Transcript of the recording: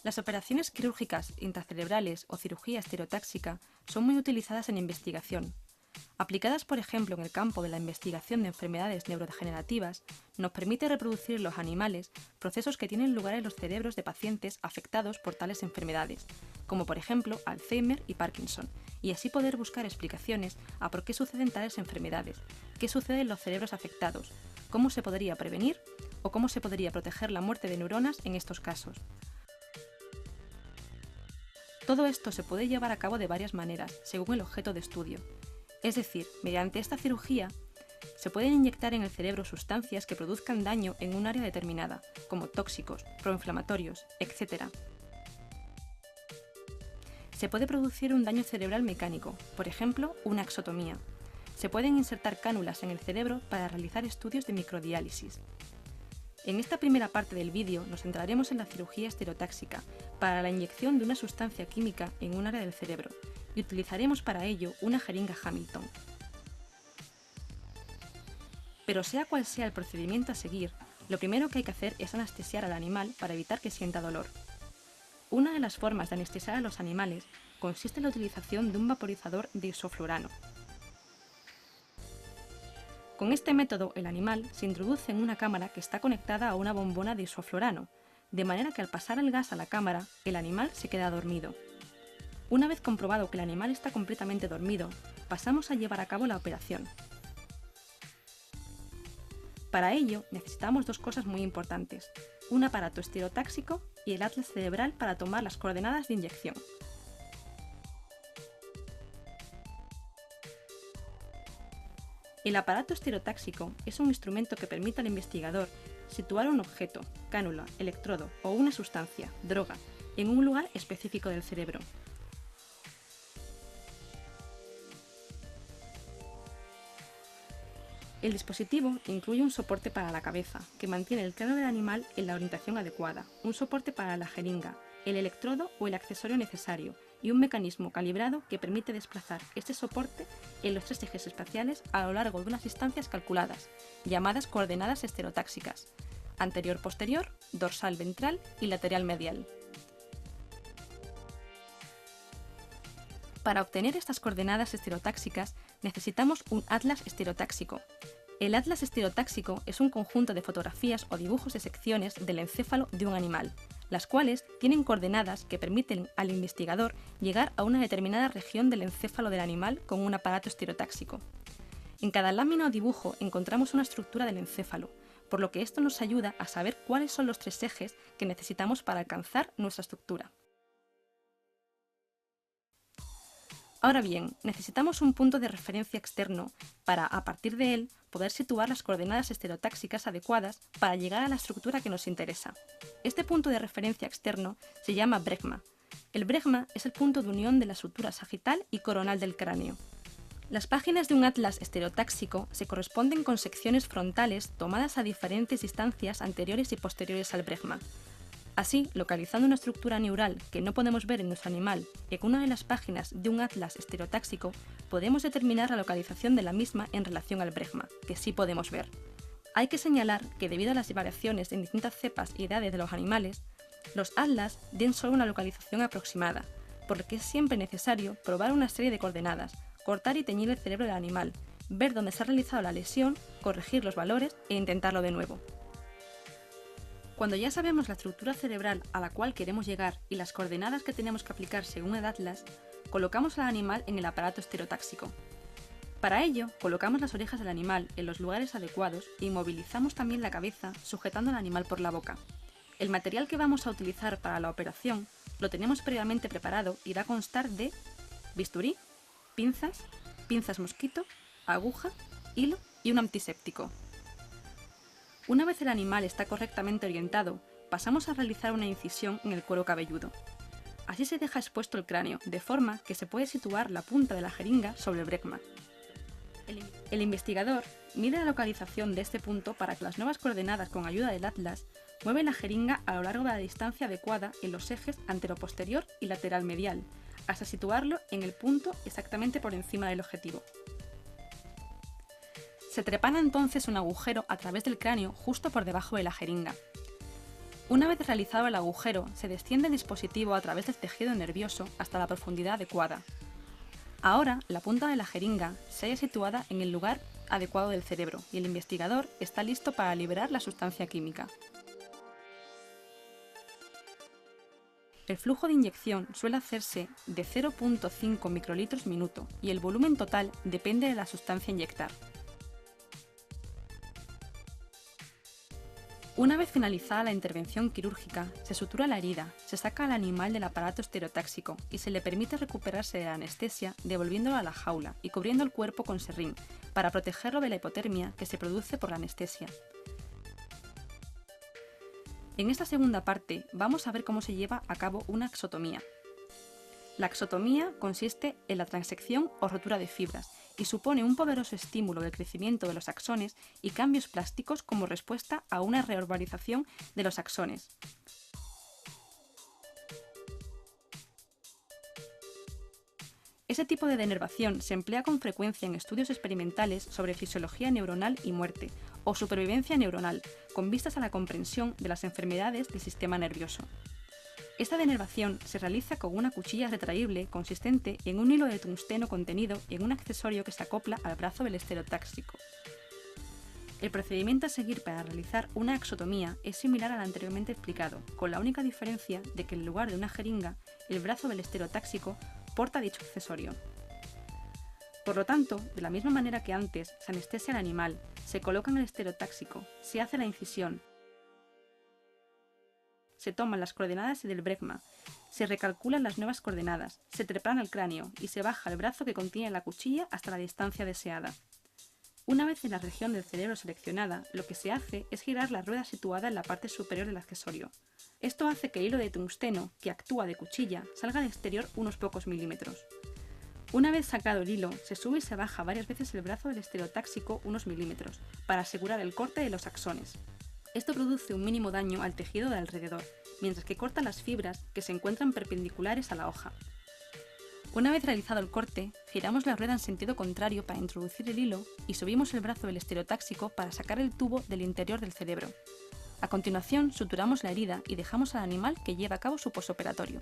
Las operaciones quirúrgicas intracerebrales o cirugía estereotáxica son muy utilizadas en investigación. Aplicadas, por ejemplo, en el campo de la investigación de enfermedades neurodegenerativas, nos permite reproducir en los animales procesos que tienen lugar en los cerebros de pacientes afectados por tales enfermedades, como por ejemplo Alzheimer y Parkinson, y así poder buscar explicaciones a por qué suceden tales enfermedades, qué sucede en los cerebros afectados, cómo se podría prevenir o cómo se podría proteger la muerte de neuronas en estos casos. Todo esto se puede llevar a cabo de varias maneras, según el objeto de estudio. Es decir, mediante esta cirugía, se pueden inyectar en el cerebro sustancias que produzcan daño en un área determinada, como tóxicos, proinflamatorios, etc. Se puede producir un daño cerebral mecánico, por ejemplo, una axotomía. Se pueden insertar cánulas en el cerebro para realizar estudios de microdiálisis. En esta primera parte del vídeo nos centraremos en la cirugía estereotáxica, para la inyección de una sustancia química en un área del cerebro, y utilizaremos para ello una jeringa Hamilton. Pero sea cual sea el procedimiento a seguir, lo primero que hay que hacer es anestesiar al animal para evitar que sienta dolor. Una de las formas de anestesiar a los animales consiste en la utilización de un vaporizador de isoflurano. Con este método, el animal se introduce en una cámara que está conectada a una bombona de isoflurano, de manera que al pasar el gas a la cámara, el animal se queda dormido. Una vez comprobado que el animal está completamente dormido, pasamos a llevar a cabo la operación. Para ello, necesitamos dos cosas muy importantes: un aparato estereotáxico y el atlas cerebral para tomar las coordenadas de inyección. El aparato estereotáxico es un instrumento que permite al investigador situar un objeto, cánula, electrodo o una sustancia, droga, en un lugar específico del cerebro. El dispositivo incluye un soporte para la cabeza, que mantiene el cráneo del animal en la orientación adecuada, un soporte para la jeringa, el electrodo o el accesorio necesario, y un mecanismo calibrado que permite desplazar este soporte en los tres ejes espaciales a lo largo de unas distancias calculadas, llamadas coordenadas estereotáxicas: anterior-posterior, dorsal-ventral y lateral-medial. Para obtener estas coordenadas estereotáxicas necesitamos un atlas estereotáxico. El atlas estereotáxico es un conjunto de fotografías o dibujos de secciones del encéfalo de un animal, las cuales tienen coordenadas que permiten al investigador llegar a una determinada región del encéfalo del animal con un aparato estereotáxico. En cada lámina o dibujo encontramos una estructura del encéfalo, por lo que esto nos ayuda a saber cuáles son los tres ejes que necesitamos para alcanzar nuestra estructura. Ahora bien, necesitamos un punto de referencia externo para, a partir de él, poder situar las coordenadas estereotáxicas adecuadas para llegar a la estructura que nos interesa. Este punto de referencia externo se llama bregma. El bregma es el punto de unión de la sutura sagital y coronal del cráneo. Las páginas de un atlas estereotáxico se corresponden con secciones frontales tomadas a diferentes distancias anteriores y posteriores al bregma. Así, localizando una estructura neural que no podemos ver en nuestro animal y con una de las páginas de un atlas estereotáxico, podemos determinar la localización de la misma en relación al bregma, que sí podemos ver. Hay que señalar que debido a las variaciones en distintas cepas y edades de los animales, los atlas den solo una localización aproximada, por lo que es siempre necesario probar una serie de coordenadas, cortar y teñir el cerebro del animal, ver dónde se ha realizado la lesión, corregir los valores e intentarlo de nuevo. Cuando ya sabemos la estructura cerebral a la cual queremos llegar y las coordenadas que tenemos que aplicar según el atlas, colocamos al animal en el aparato estereotáxico. Para ello, colocamos las orejas del animal en los lugares adecuados e inmovilizamos también la cabeza sujetando al animal por la boca. El material que vamos a utilizar para la operación lo tenemos previamente preparado y va a constar de bisturí, pinzas mosquito, aguja, hilo y un antiséptico. Una vez el animal está correctamente orientado, pasamos a realizar una incisión en el cuero cabelludo. Así se deja expuesto el cráneo, de forma que se puede situar la punta de la jeringa sobre el bregma. El investigador mide la localización de este punto para que las nuevas coordenadas con ayuda del atlas mueven la jeringa a lo largo de la distancia adecuada en los ejes antero-posterior y lateral-medial, hasta situarlo en el punto exactamente por encima del objetivo. Se trepana entonces un agujero a través del cráneo justo por debajo de la jeringa. Una vez realizado el agujero, se desciende el dispositivo a través del tejido nervioso hasta la profundidad adecuada. Ahora, la punta de la jeringa se halla situada en el lugar adecuado del cerebro y el investigador está listo para liberar la sustancia química. El flujo de inyección suele hacerse de 0,5 microlitros minuto y el volumen total depende de la sustancia a inyectar. Una vez finalizada la intervención quirúrgica, se sutura la herida, se saca al animal del aparato estereotáxico y se le permite recuperarse de la anestesia devolviéndolo a la jaula y cubriendo el cuerpo con serrín para protegerlo de la hipotermia que se produce por la anestesia. En esta segunda parte vamos a ver cómo se lleva a cabo una axotomía. La axotomía consiste en la transección o rotura de fibras y supone un poderoso estímulo del crecimiento de los axones y cambios plásticos como respuesta a una reorganización de los axones. Ese tipo de denervación se emplea con frecuencia en estudios experimentales sobre fisiología neuronal y muerte, o supervivencia neuronal, con vistas a la comprensión de las enfermedades del sistema nervioso. Esta denervación se realiza con una cuchilla retraíble consistente en un hilo de tungsteno contenido en un accesorio que se acopla al brazo del estereotáxico. El procedimiento a seguir para realizar una axotomía es similar al anteriormente explicado, con la única diferencia de que en lugar de una jeringa, el brazo del estereotáxico porta dicho accesorio. Por lo tanto, de la misma manera que antes, se anestesia al animal, se coloca en el estereotáxico, se hace la incisión, se toman las coordenadas del bregma, se recalculan las nuevas coordenadas, se trepan al cráneo y se baja el brazo que contiene la cuchilla hasta la distancia deseada. Una vez en la región del cerebro seleccionada, lo que se hace es girar la rueda situada en la parte superior del accesorio. Esto hace que el hilo de tungsteno, que actúa de cuchilla, salga al exterior unos pocos milímetros. Una vez sacado el hilo, se sube y se baja varias veces el brazo del estereotáxico unos milímetros, para asegurar el corte de los axones. Esto produce un mínimo daño al tejido de alrededor, mientras que corta las fibras que se encuentran perpendiculares a la hoja. Una vez realizado el corte, giramos la rueda en sentido contrario para introducir el hilo y subimos el brazo del estereotáxico para sacar el tubo del interior del cerebro. A continuación, suturamos la herida y dejamos al animal que lleve a cabo su posoperatorio.